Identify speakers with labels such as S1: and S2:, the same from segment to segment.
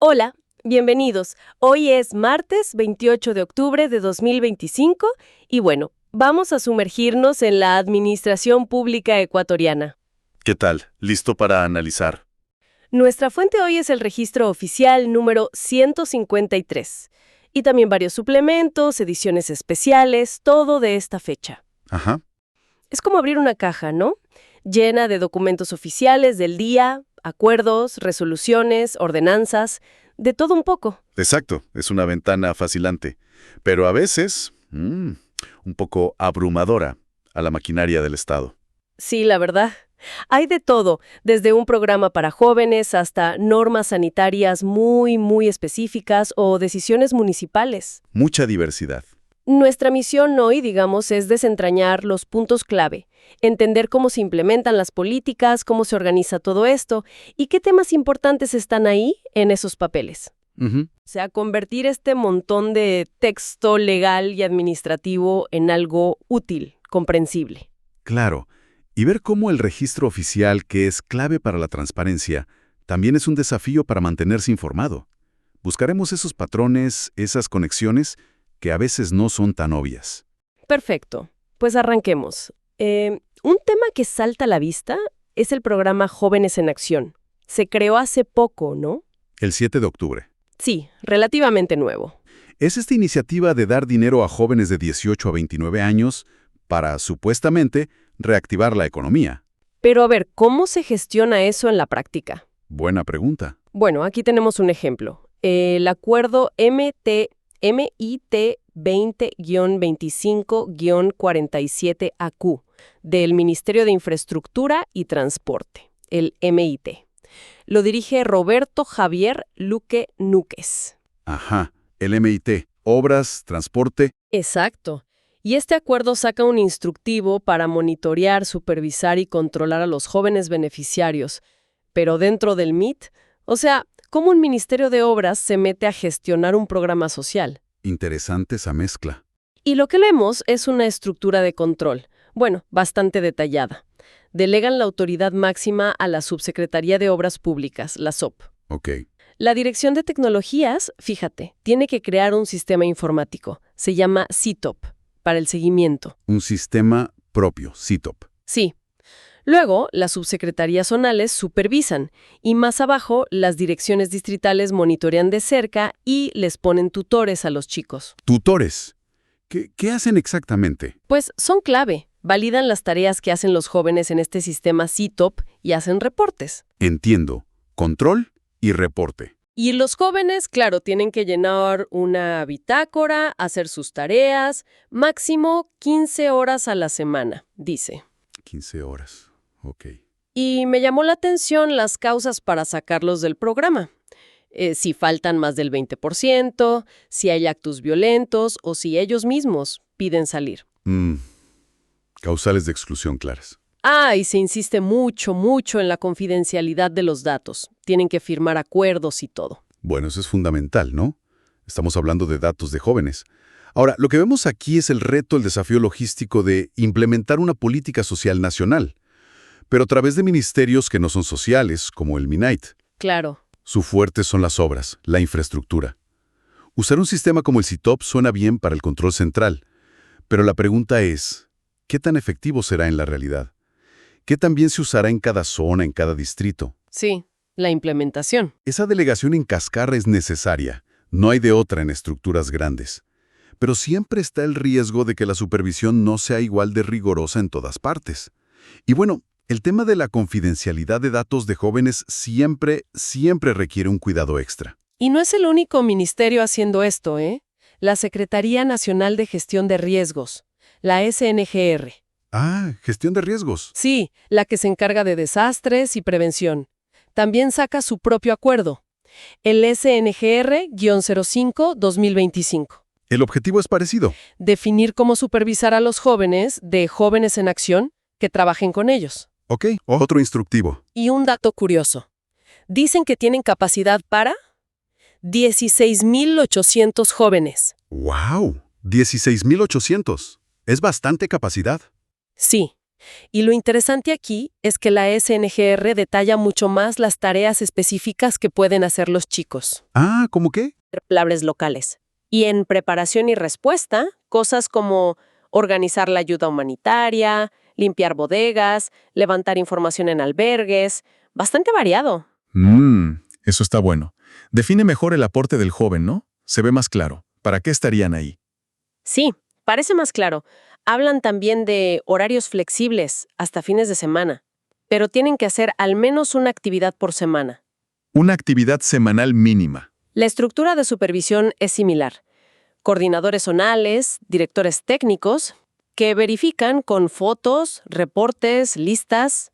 S1: Hola, bienvenidos. Hoy es martes 28 de octubre de 2025 y bueno, vamos a sumergirnos en la administración pública ecuatoriana.
S2: ¿Qué tal? ¿Listo para analizar?
S1: Nuestra fuente hoy es el registro oficial número 153 y también varios suplementos, ediciones especiales, todo de esta fecha.
S2: Ajá.
S1: Es como abrir una caja, ¿no? Llena de documentos oficiales del día, acuerdos, resoluciones, ordenanzas, de todo un poco.
S2: Exacto, es una ventana fascinante, pero a veces un poco abrumadora a la maquinaria del Estado.
S1: Sí, la verdad. Hay de todo, desde un programa para jóvenes hasta normas sanitarias muy específicas o decisiones municipales.
S2: Mucha diversidad.
S1: Nuestra misión hoy, digamos, es desentrañar los puntos clave, entender cómo se implementan las políticas, cómo se organiza todo esto y qué temas importantes están ahí en esos papeles.
S2: Ujú.
S1: O sea, convertir este montón de texto legal y administrativo en algo útil, comprensible.
S2: Claro, y ver cómo el registro oficial, que es clave para la transparencia, también es un desafío para mantenerse informado. Buscaremos esos patrones, esas conexiones, que a veces no son tan obvias.
S1: Perfecto, pues arranquemos. Un tema que salta a la vista es el programa Jóvenes en Acción. Se creó hace poco, ¿no?
S2: El 7 de octubre.
S1: Sí, relativamente nuevo.
S2: Es esta iniciativa de dar dinero a jóvenes de 18 a 29 años para, supuestamente, reactivar la economía.
S1: Pero a ver, ¿cómo se gestiona eso en la práctica?
S2: Buena pregunta.
S1: Bueno, aquí tenemos un ejemplo. El acuerdo MIT 20-25-47AQ del Ministerio de Infraestructura y Transporte, el MIT. Lo dirige Roberto Javier Luque Núquez.
S2: Ajá, el MIT, obras, transporte.
S1: Exacto. Y este acuerdo saca un instructivo para monitorear, supervisar y controlar a los jóvenes beneficiarios, pero dentro del MIT, o sea, ¿cómo un ministerio de obras se mete a gestionar un programa social?
S2: Interesante esa mezcla.
S1: Y lo que leemos es una estructura de control, bueno, bastante detallada. Delegan la autoridad máxima a la Subsecretaría de Obras Públicas, la SOP.
S2: Ok.
S1: La Dirección de Tecnologías, fíjate, tiene que crear un sistema informático. Se llama CITOP, para el seguimiento.
S2: Un sistema propio, CITOP.
S1: Sí. Luego, las subsecretarías zonales supervisan y más abajo, las direcciones distritales monitorean de cerca y les ponen tutores a los chicos.
S2: Tutores. ¿Qué hacen exactamente?
S1: Pues son clave. Validan las tareas que hacen los jóvenes en este sistema CITOP y hacen reportes.
S2: Entiendo. Control y reporte.
S1: Y los jóvenes, claro, tienen que llenar una bitácora, hacer sus tareas, máximo 15 horas a la semana, dice.
S2: 15 horas. Ok.
S1: Y me llamó la atención las causas para sacarlos del programa. Si faltan más del 20%, si hay actos violentos o si ellos mismos piden salir.
S2: Causales de exclusión claras.
S1: Y se insiste mucho en la confidencialidad de los datos. Tienen que firmar acuerdos y todo.
S2: Bueno, eso es fundamental, ¿no? Estamos hablando de datos de jóvenes. Ahora, lo que vemos aquí es el reto, el desafío logístico de implementar una política social nacional, pero a través de ministerios que no son sociales, como el MINAIT.
S1: Claro.
S2: Su fuerte son las obras, la infraestructura. Usar un sistema como el CITOP suena bien para el control central, pero la pregunta es, ¿qué tan efectivo será en la realidad? ¿Qué tan bien se usará en cada zona, en cada distrito?
S1: Sí, la implementación.
S2: Esa delegación en cascarra es necesaria, no hay de otra en estructuras grandes. Pero siempre está el riesgo de que la supervisión no sea igual de rigorosa en todas partes. Y bueno, el tema de la confidencialidad de datos de jóvenes siempre requiere un cuidado extra.
S1: Y no es el único ministerio haciendo esto, ¿eh? La Secretaría Nacional de Gestión de Riesgos, la SNGR.
S2: Gestión de riesgos.
S1: Sí, la que se encarga de desastres y prevención. También saca su propio acuerdo, el SNGR-05-2025.
S2: El objetivo es parecido.
S1: Definir cómo supervisar a los jóvenes de Jóvenes en Acción que trabajen con ellos.
S2: Ok, otro instructivo.
S1: Y un dato curioso. Dicen que tienen capacidad para 16,800 jóvenes.
S2: ¡Wow! 16,800. Es bastante capacidad.
S1: Sí, Y lo interesante aquí es que la SNGR detalla mucho más las tareas específicas que pueden hacer los chicos.
S2: Ah, ¿cómo qué?
S1: Hablables locales. Y en preparación y respuesta, cosas como organizar la ayuda humanitaria, limpiar bodegas, levantar información en albergues, bastante variado.
S3: Eso está bueno. Define mejor el aporte del joven, ¿no? Se ve más claro. ¿Para qué estarían ahí?
S1: Sí, parece más claro. Hablan también de horarios flexibles hasta fines de semana, pero tienen que hacer al menos una actividad por semana.
S3: Una actividad semanal mínima.
S1: La estructura de supervisión es similar. Coordinadores zonales, directores técnicos, que verifican con fotos, reportes, listas,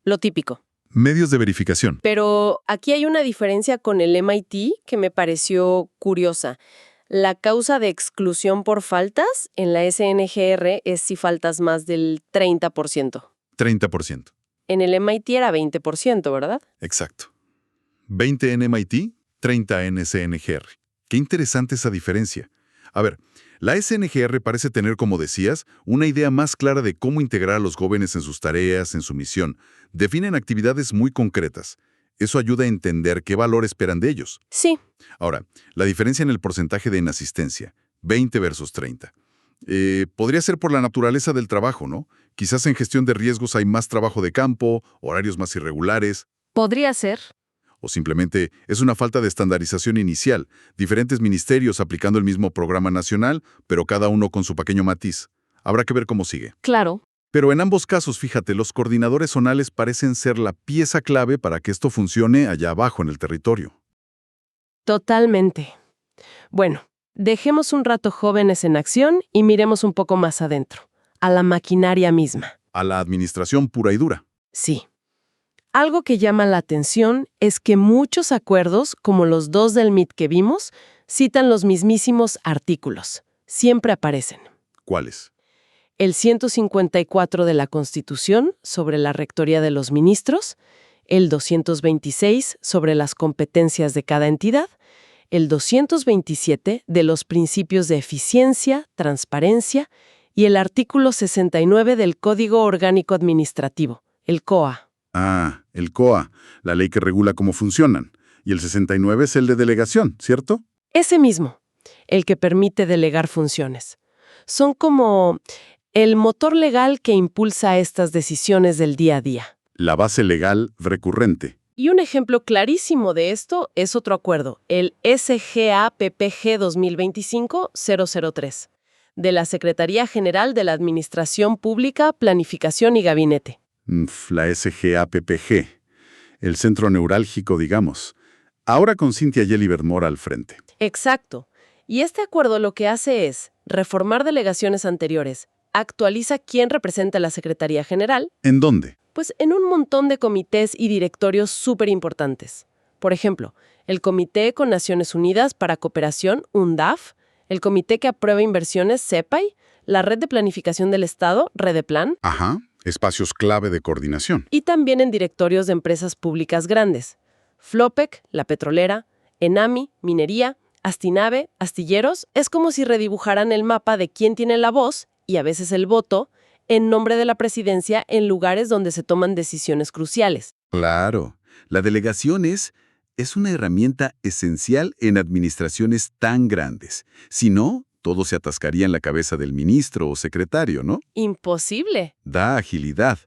S1: lo típico.
S3: Medios de verificación.
S1: Pero aquí hay una diferencia con el MIT que me pareció curiosa. La causa de exclusión por faltas en la SNGR es si faltas más del 30%.
S3: 30%.
S1: En el MIT era 20%, ¿verdad?
S3: Exacto. 20 en MIT, 30 en SNGR. Qué interesante esa diferencia. A ver, la SNGR parece tener, como decías, una idea más clara de cómo integrar a los jóvenes en sus tareas, en su misión. Definen actividades muy concretas. Eso ayuda a entender qué valor esperan de ellos.
S1: Sí.
S3: Ahora, la diferencia en el porcentaje de inasistencia, 20 versus 30. Podría ser por la naturaleza del trabajo, ¿no? Quizás en gestión de riesgos hay más trabajo de campo, horarios más irregulares,
S1: Podría ser.
S3: o simplemente es una falta de estandarización inicial, diferentes ministerios aplicando el mismo programa nacional, pero cada uno con su pequeño matiz. Habrá que ver cómo sigue.
S1: Claro.
S3: Pero en ambos casos, fíjate, los coordinadores zonales parecen ser la pieza clave para que esto funcione allá abajo en el territorio.
S1: Totalmente. Bueno, dejemos un rato jóvenes en acción y miremos un poco más adentro, a la maquinaria misma.
S3: A la administración pura y dura.
S1: Sí. Algo que llama la atención es que muchos acuerdos, como los dos del MIT que vimos, citan los mismísimos artículos. Siempre aparecen.
S3: ¿Cuáles?
S1: El 154 de la Constitución sobre la rectoría de los ministros, el 226 sobre las competencias de cada entidad, el 227 de los principios de eficiencia, transparencia y el artículo 69 del Código Orgánico Administrativo, el COA.
S2: Ah, el COA, la ley que regula cómo funcionan. Y el 69 es el de delegación, ¿cierto?
S1: Ese mismo, el que permite delegar funciones. Son como el motor legal que impulsa estas decisiones del día a día.
S2: La base legal recurrente.
S1: Y un ejemplo clarísimo de esto es otro acuerdo, el SGA-PPG 2025-003, de la Secretaría General de la Administración Pública, Planificación y Gabinete.
S2: La SGAPPG, el centro neurálgico, digamos. Ahora con Cynthia Yeliber Mora al frente.
S1: Exacto. Y este acuerdo lo que hace es reformar delegaciones anteriores, actualiza quién representa a la Secretaría General,
S2: ¿En dónde?
S1: pues en un montón de comités y directorios súper importantes. Por ejemplo, el Comité con Naciones Unidas para Cooperación, UNDAF, el Comité que aprueba inversiones, CEPAI, la Red de Planificación del Estado, Redeplan,
S2: Ajá, espacios clave de coordinación.
S1: y también en directorios de empresas públicas grandes. Flopec, la petrolera, Enami, minería, Astinave, astilleros, es como si redibujaran el mapa de quién tiene la voz, y a veces el voto, en nombre de la presidencia en lugares donde se toman decisiones cruciales.
S2: Claro, la delegación es una herramienta esencial en administraciones tan grandes. Si no, todo se atascaría en la cabeza del ministro o secretario, ¿no?
S1: Imposible.
S2: Da agilidad.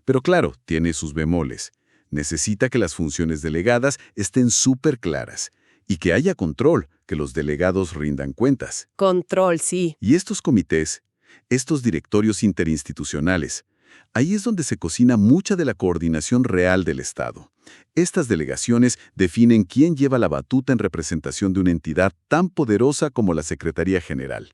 S2: Pero claro, tiene sus bemoles. Necesita que las funciones delegadas estén súper claras y que haya control, que los delegados rindan cuentas.
S1: Control, sí.
S2: Y estos comités, estos directorios interinstitucionales, ahí es donde se cocina mucha de la coordinación real del Estado. Estas delegaciones definen quién lleva la batuta en representación de una entidad tan poderosa como la Secretaría General.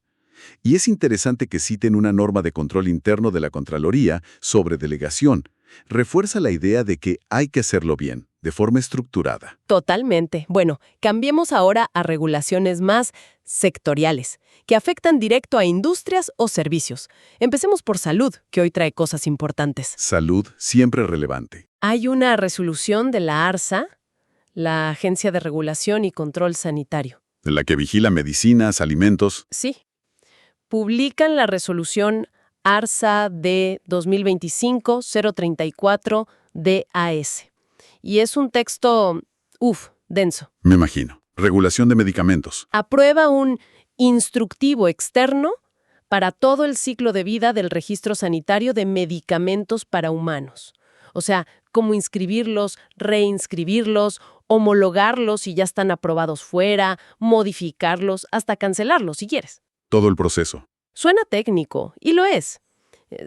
S2: Y es interesante que citen una norma de control interno de la Contraloría sobre delegación. Refuerza la idea de que hay que hacerlo bien, de forma estructurada.
S1: Totalmente. Bueno, cambiemos ahora a regulaciones más sectoriales, que afectan directo a industrias o servicios. Empecemos por salud, que hoy trae cosas importantes.
S2: Salud siempre relevante.
S1: Hay una resolución de la ARSA, la Agencia de Regulación y Control Sanitario.
S2: La que vigila medicinas, alimentos.
S1: Sí. Publican la resolución ARSA D 2025-034-DAS. Y es un texto, denso.
S2: Me imagino. Regulación de medicamentos.
S1: Aprueba un instructivo externo para todo el ciclo de vida del registro sanitario de medicamentos para humanos. O sea, cómo inscribirlos, reinscribirlos, homologarlos si ya están aprobados fuera, modificarlos, hasta cancelarlos si quieres.
S2: Todo el proceso.
S1: Suena técnico, y lo es.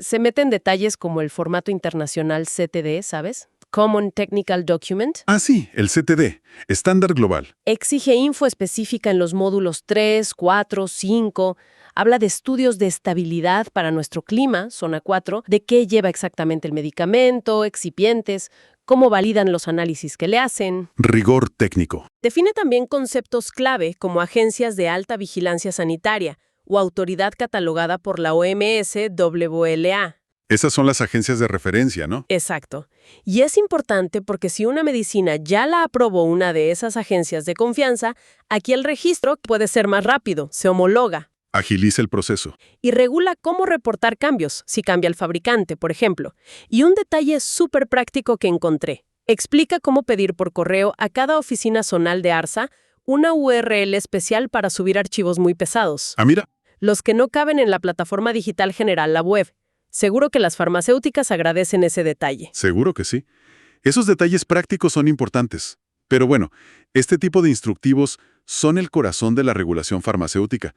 S1: Se mete en detalles como el formato internacional CTD, ¿sabes? Common Technical Document.
S2: Ah, sí, el CTD, estándar global.
S1: Exige info específica en los módulos 3, 4, 5. Habla de estudios de estabilidad para nuestro clima, zona 4, de qué lleva exactamente el medicamento, excipientes, cómo validan los análisis que le hacen.
S2: Rigor técnico.
S1: Define también conceptos clave como agencias de alta vigilancia sanitaria o autoridad catalogada por la OMS-WLA.
S2: Esas son las agencias de referencia, ¿no?
S1: Exacto. Y es importante porque si una medicina ya la aprobó una de esas agencias de confianza, aquí el registro puede ser más rápido, se homologa.
S2: Agiliza el proceso.
S1: Y regula cómo reportar cambios, si cambia el fabricante, por ejemplo. Y un detalle súper práctico que encontré. Explica cómo pedir por correo a cada oficina zonal de ARSA una URL especial para subir archivos muy pesados.
S2: Ah, mira.
S1: Los que no caben en la plataforma digital general, la web. Seguro que las farmacéuticas agradecen ese detalle.
S2: Seguro que sí. Esos detalles prácticos son importantes. Pero bueno, este tipo de instructivos son el corazón de la regulación farmacéutica.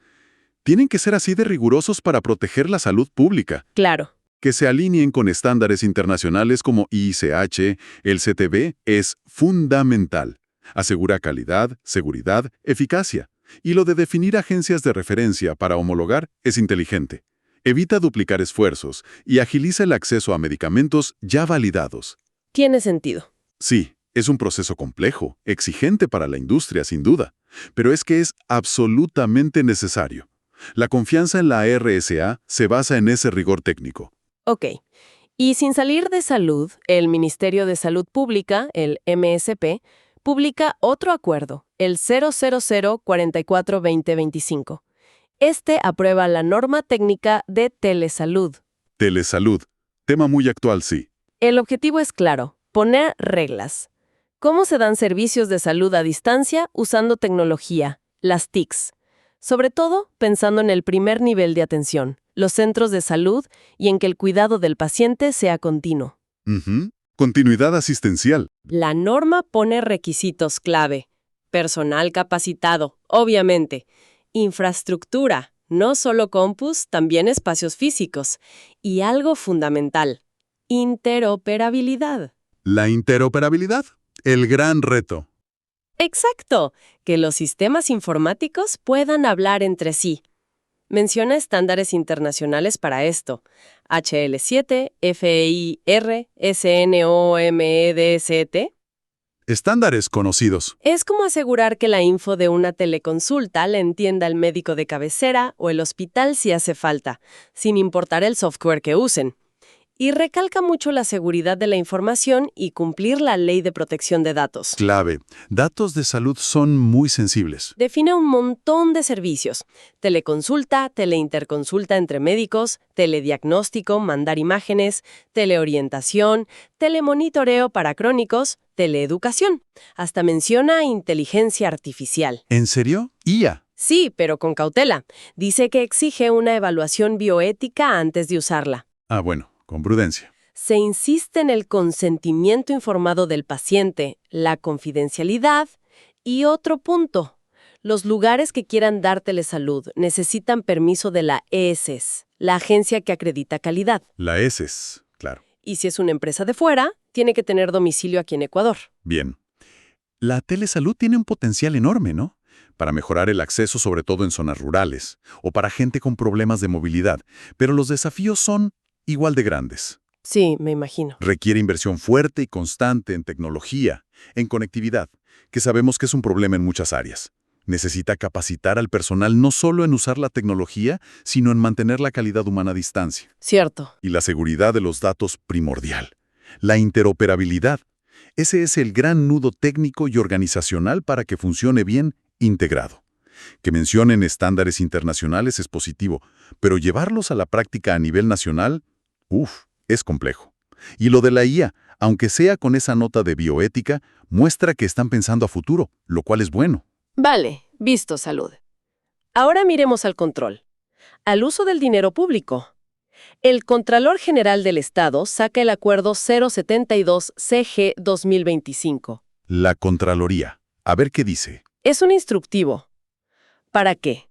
S2: Tienen que ser así de rigurosos para proteger la salud pública.
S1: Claro.
S2: Que se alineen con estándares internacionales como ICH, el CTB, es fundamental. Asegura calidad, seguridad, eficacia. Y lo de definir agencias de referencia para homologar es inteligente. Evita duplicar esfuerzos y agiliza el acceso a medicamentos ya validados.
S1: Tiene sentido.
S2: Sí, es un proceso complejo, exigente para la industria, sin duda, pero es que es absolutamente necesario. La confianza en la RSA se basa en ese rigor técnico.
S1: Ok. Y sin salir de salud, el Ministerio de Salud Pública, el MSP, publica otro acuerdo, el 00044-2025. Este aprueba la norma técnica de telesalud.
S2: Telesalud. Tema muy actual, sí.
S1: El objetivo es claro, poner reglas. ¿Cómo se dan servicios de salud a distancia usando tecnología? Las TICs. Sobre todo pensando en el primer nivel de atención, los centros de salud y en que el cuidado del paciente sea continuo.
S2: Continuidad asistencial.
S1: La norma pone requisitos clave. Personal capacitado, obviamente. Infraestructura, no solo compus, también espacios físicos. Y algo fundamental, interoperabilidad.
S2: La interoperabilidad, el gran reto.
S1: Exacto, que los sistemas informáticos puedan hablar entre sí. Menciona estándares internacionales para esto. HL7, FEIR, SNOMEDST.
S2: Estándares conocidos.
S1: Es como asegurar que la info de una teleconsulta la entienda el médico de cabecera o el hospital si hace falta, sin importar el software que usen. Y recalca mucho la seguridad de la información y cumplir la ley de protección de datos.
S2: Clave. Datos de salud son muy sensibles.
S1: Define un montón de servicios. Teleconsulta, teleinterconsulta entre médicos, telediagnóstico, mandar imágenes, teleorientación, telemonitoreo para crónicos, teleeducación. Hasta menciona inteligencia artificial.
S2: ¿En serio? IA.
S1: Sí, pero con cautela. Dice que exige una evaluación bioética antes de usarla.
S2: Ah, bueno, con prudencia.
S1: Se insiste en el consentimiento informado del paciente, la confidencialidad y otro punto. Los lugares que quieran dar telesalud necesitan permiso de la ESES, la agencia que acredita calidad.
S2: La ESES, claro.
S1: Y si es una empresa de fuera, tiene que tener domicilio aquí en Ecuador.
S2: Bien. La telesalud tiene un potencial enorme, ¿no? Para mejorar el acceso sobre todo en zonas rurales, o para gente con problemas de movilidad, pero los desafíos son igual de grandes.
S1: Sí, me imagino.
S2: Requiere inversión fuerte y constante en tecnología, en conectividad, que sabemos que es un problema en muchas áreas. Necesita capacitar al personal no solo en usar la tecnología, sino en mantener la calidad humana a distancia.
S1: Cierto.
S2: Y la seguridad de los datos primordial. La interoperabilidad. Ese es el gran nudo técnico y organizacional para que funcione bien integrado. Que mencionen estándares internacionales es positivo, pero llevarlos a la práctica a nivel nacional, es complejo. Y lo de la IA, aunque sea con esa nota de bioética, muestra que están pensando a futuro, lo cual es bueno.
S1: Vale, visto, Salud. Ahora miremos al control, al uso del dinero público. El Contralor General del Estado saca el Acuerdo 072-CG 2025.
S2: La Contraloría. A ver qué dice.
S1: Es un instructivo. ¿Para qué?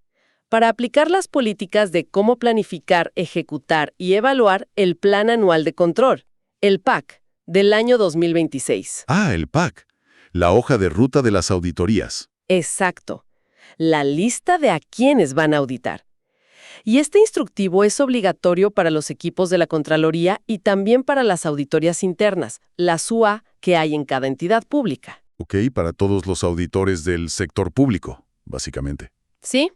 S1: Para aplicar las políticas de cómo planificar, ejecutar y evaluar el Plan Anual de Control, el PAC, del año 2026.
S2: El PAC. La hoja de ruta de las auditorías.
S1: Exacto. La lista de a quiénes van a auditar. Y este instructivo es obligatorio para los equipos de la Contraloría y también para las auditorías internas, las UA que hay en cada entidad pública.
S2: Ok, para todos los auditores del sector público, básicamente.
S1: ¿Sí?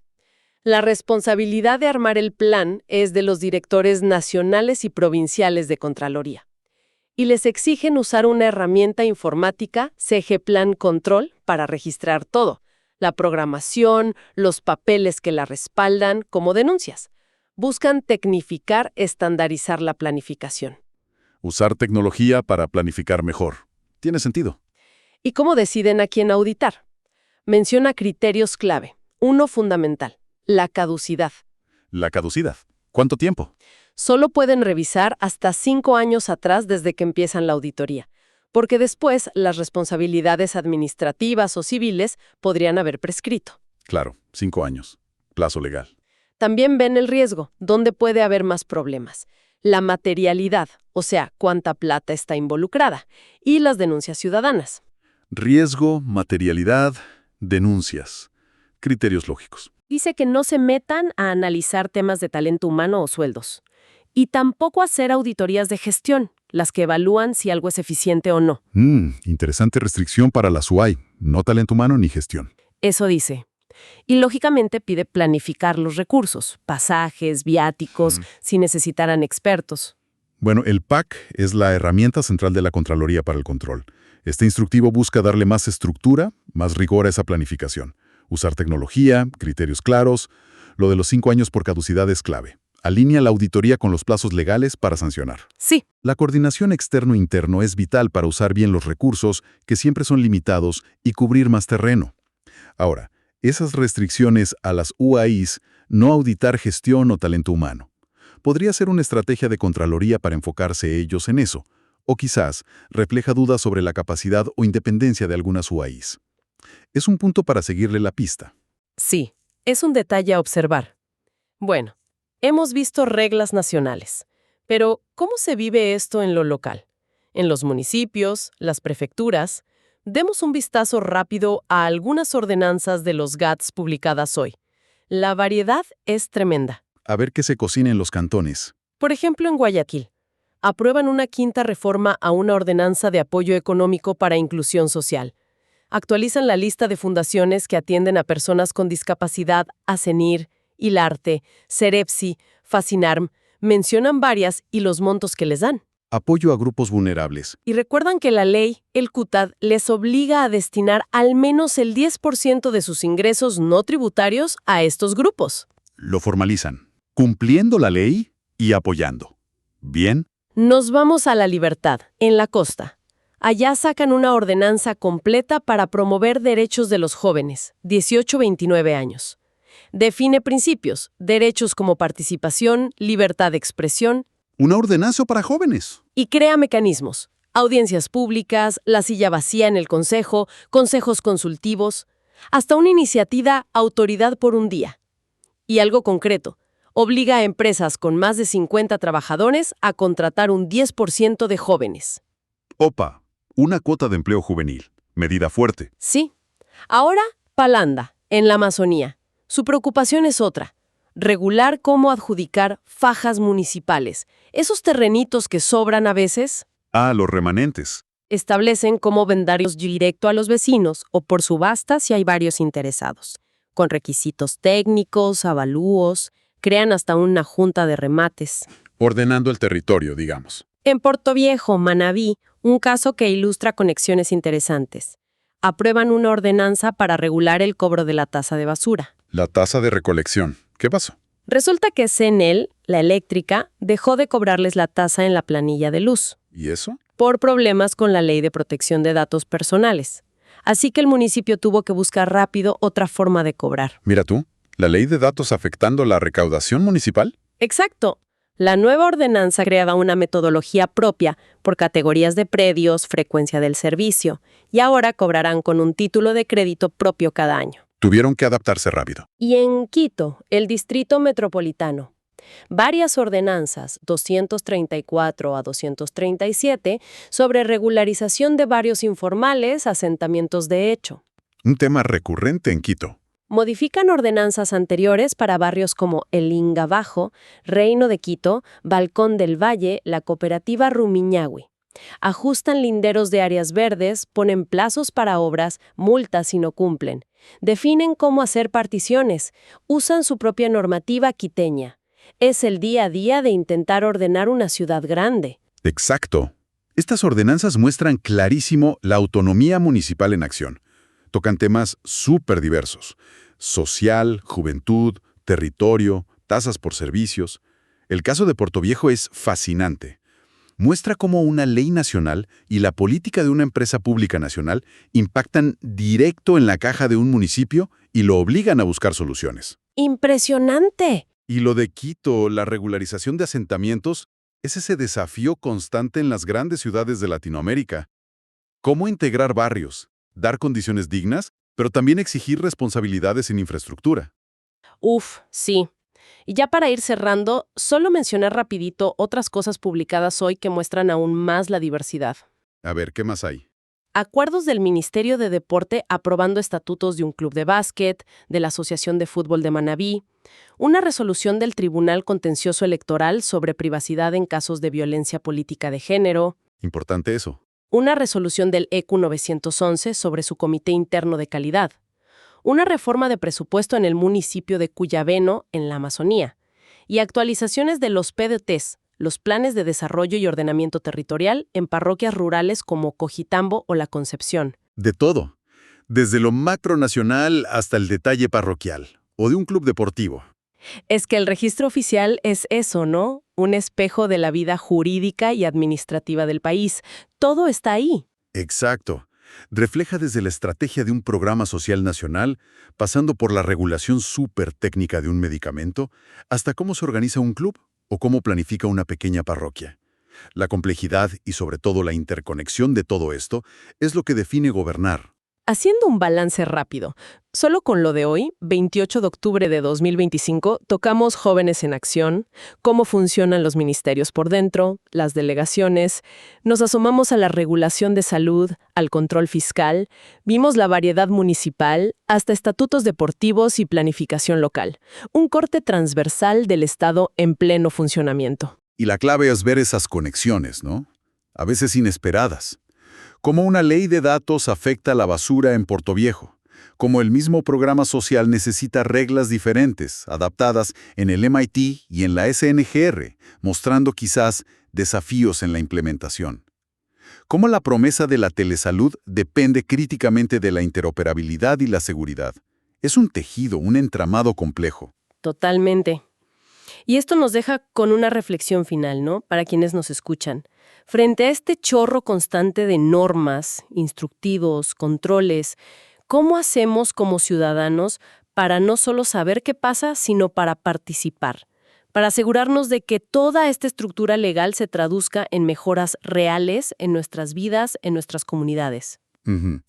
S1: La responsabilidad de armar el plan es de los directores nacionales y provinciales de Contraloría. Y les exigen usar una herramienta informática, CG Plan Control, para registrar todo. La programación, los papeles que la respaldan, como denuncias. Buscan tecnificar, estandarizar la planificación.
S2: Usar tecnología para planificar mejor. Tiene sentido.
S1: ¿Y cómo deciden a quién auditar? Menciona criterios clave. Uno fundamental, la caducidad.
S2: La caducidad. ¿Cuánto tiempo?
S1: Solo pueden revisar hasta 5 años atrás desde que empiezan la auditoría, porque después las responsabilidades administrativas o civiles podrían haber prescrito.
S2: Claro, 5 años. Plazo legal.
S1: También ven el riesgo, dónde puede haber más problemas. La materialidad, o sea, cuánta plata está involucrada, y las denuncias ciudadanas.
S2: Riesgo, materialidad, denuncias. Criterios lógicos.
S1: Dice que no se metan a analizar temas de talento humano o sueldos. Y tampoco hacer auditorías de gestión, las que evalúan si algo es eficiente o no.
S2: Interesante restricción para la SUAI. No talento humano ni gestión.
S1: Eso dice. Y lógicamente pide planificar los recursos, pasajes, viáticos, si necesitaran expertos.
S2: Bueno, el PAC es la herramienta central de la Contraloría para el control. Este instructivo busca darle más estructura, más rigor a esa planificación. Usar tecnología, criterios claros. Lo de los 5 años por caducidad es clave. Alinea la auditoría con los plazos legales para sancionar.
S1: Sí.
S2: La coordinación externo-interno es vital para usar bien los recursos, que siempre son limitados, y cubrir más terreno. Ahora, esas restricciones a las UAIs, no auditar gestión o talento humano. Podría ser una estrategia de Contraloría para enfocarse ellos en eso, o quizás refleja dudas sobre la capacidad o independencia de algunas UAIs. Es un punto para seguirle la pista.
S1: Sí, es un detalle a observar. Bueno, hemos visto reglas nacionales, pero ¿cómo se vive esto en lo local? En los municipios, las prefecturas. Demos un vistazo rápido a algunas ordenanzas de los GATS publicadas hoy. La variedad es tremenda.
S2: A ver qué se cocina en los cantones.
S1: Por ejemplo, en Guayaquil, aprueban una 5ª reforma a una ordenanza de apoyo económico para inclusión social. Actualizan la lista de fundaciones que atienden a personas con discapacidad, ACENIR, ILARTE, CEREPSI, FACINARM, mencionan varias y los montos que les dan.
S2: Apoyo a grupos vulnerables.
S1: Y recuerdan que la ley, el CUTAD, les obliga a destinar al menos el 10% de sus ingresos no tributarios a estos grupos.
S2: Lo formalizan, cumpliendo la ley y apoyando. ¿Bien?
S1: Nos vamos a La Libertad, en la costa. Allá sacan una ordenanza completa para promover derechos de los jóvenes, 18-29 años. Define principios, derechos como participación, libertad de expresión.
S2: Una ordenanza para jóvenes.
S1: Y crea mecanismos, audiencias públicas, la silla vacía en el consejo, consejos consultivos, hasta una iniciativa Autoridad por un día. Y algo concreto, obliga a empresas con más de 50 trabajadores a contratar un 10% de jóvenes.
S2: OPA, una cuota de empleo juvenil. Medida fuerte.
S1: Sí. Ahora, Palanda, en la Amazonía. Su preocupación es otra. Regular cómo adjudicar fajas municipales, esos terrenitos que sobran a veces.
S2: Los remanentes.
S1: Establecen cómo venderlos directo a los vecinos o por subasta si hay varios interesados, con requisitos técnicos, avalúos, crean hasta una junta de remates.
S2: Ordenando el territorio, digamos.
S1: En Portoviejo, Manabí, un caso que ilustra conexiones interesantes. Aprueban una ordenanza para regular el cobro de la tasa de basura.
S3: La tasa de recolección. ¿Qué pasó?
S1: Resulta que CNEL, la eléctrica, dejó de cobrarles la tasa en la planilla de luz,
S3: ¿Y eso?
S1: por problemas con la Ley de Protección de Datos Personales. Así que el municipio tuvo que buscar rápido otra forma de cobrar.
S3: Mira tú, ¿la ley de datos afectando la recaudación municipal?
S1: Exacto. La nueva ordenanza creaba una metodología propia por categorías de predios, frecuencia del servicio, y ahora cobrarán con un título de crédito propio cada año.
S3: Tuvieron que adaptarse rápido.
S1: Y en Quito, el Distrito Metropolitano, varias ordenanzas, 234 a 237, sobre regularización de barrios informales, asentamientos de hecho.
S3: Un tema recurrente en Quito.
S1: Modifican ordenanzas anteriores para barrios como El Inga Bajo, Reino de Quito, Balcón del Valle, la cooperativa Rumiñahui. Ajustan linderos de áreas verdes, ponen plazos para obras, multas si no cumplen. Definen cómo hacer particiones, usan su propia normativa quiteña. Es el día a día de intentar ordenar una ciudad grande.
S3: Exacto. Estas ordenanzas muestran clarísimo la autonomía municipal en acción. Tocan temas súper diversos: social, juventud, territorio, tasas por servicios. El caso de Portoviejo es fascinante. Muestra cómo una ley nacional y la política de una empresa pública nacional impactan directo en la caja de un municipio y lo obligan a buscar soluciones.
S1: ¡Impresionante!
S3: Y lo de Quito, la regularización de asentamientos, es ese desafío constante en las grandes ciudades de Latinoamérica. ¿Cómo integrar barrios, dar condiciones dignas, pero también exigir responsabilidades en infraestructura?
S1: Uf, sí. Y ya para ir cerrando, solo mencionar rapidito otras cosas publicadas hoy que muestran aún más la diversidad.
S3: A ver, ¿qué más hay?
S1: Acuerdos del Ministerio de Deporte aprobando estatutos de un club de básquet, de la Asociación de Fútbol de Manabí, una resolución del Tribunal Contencioso Electoral sobre privacidad en casos de violencia política de género,
S3: Importante eso.
S1: una resolución del ECU 911 sobre su Comité Interno de Calidad, una reforma de presupuesto en el municipio de Cuyabeno, en la Amazonía, y actualizaciones de los PDTs, los Planes de Desarrollo y Ordenamiento Territorial, en parroquias rurales como Cojitambo o La Concepción.
S3: De todo. Desde lo macronacional hasta el detalle parroquial o de un club deportivo.
S1: Es que el registro oficial es eso, ¿no? Un espejo de la vida jurídica y administrativa del país. Todo está ahí.
S3: Exacto. Refleja desde la estrategia de un programa social nacional, pasando por la regulación súper técnica de un medicamento, hasta cómo se organiza un club o cómo planifica una pequeña parroquia. La complejidad y sobre todo la interconexión de todo esto es lo que define gobernar.
S1: Haciendo un balance rápido, solo con lo de hoy, 28 de octubre de 2025, tocamos Jóvenes en Acción, cómo funcionan los ministerios por dentro, las delegaciones, nos asomamos a la regulación de salud, al control fiscal, vimos la variedad municipal, hasta estatutos deportivos y planificación local. Un corte transversal del Estado en pleno funcionamiento.
S3: Y la clave es ver esas conexiones, ¿no? A veces inesperadas. Cómo una ley de datos afecta la basura en Portoviejo, cómo el mismo programa social necesita reglas diferentes, adaptadas en el MIT y en la SNGR, mostrando quizás desafíos en la implementación. Cómo la promesa de la telesalud depende críticamente de la interoperabilidad y la seguridad. Es un tejido, un entramado complejo.
S1: Totalmente. Y esto nos deja con una reflexión final, ¿no? Para quienes nos escuchan. Frente a este chorro constante de normas, instructivos, controles, ¿cómo hacemos como ciudadanos para no solo saber qué pasa, sino para participar? Para asegurarnos de que toda esta estructura legal se traduzca en mejoras reales en nuestras vidas, en nuestras comunidades.
S3: Ujú.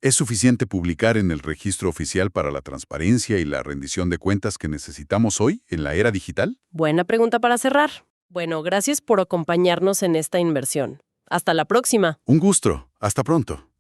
S3: ¿Es suficiente publicar en el registro oficial para la transparencia y la rendición de cuentas que necesitamos hoy en la era digital?
S1: Buena pregunta para cerrar. Bueno, gracias por acompañarnos en esta inversión. Hasta la próxima.
S3: Un gusto. Hasta pronto.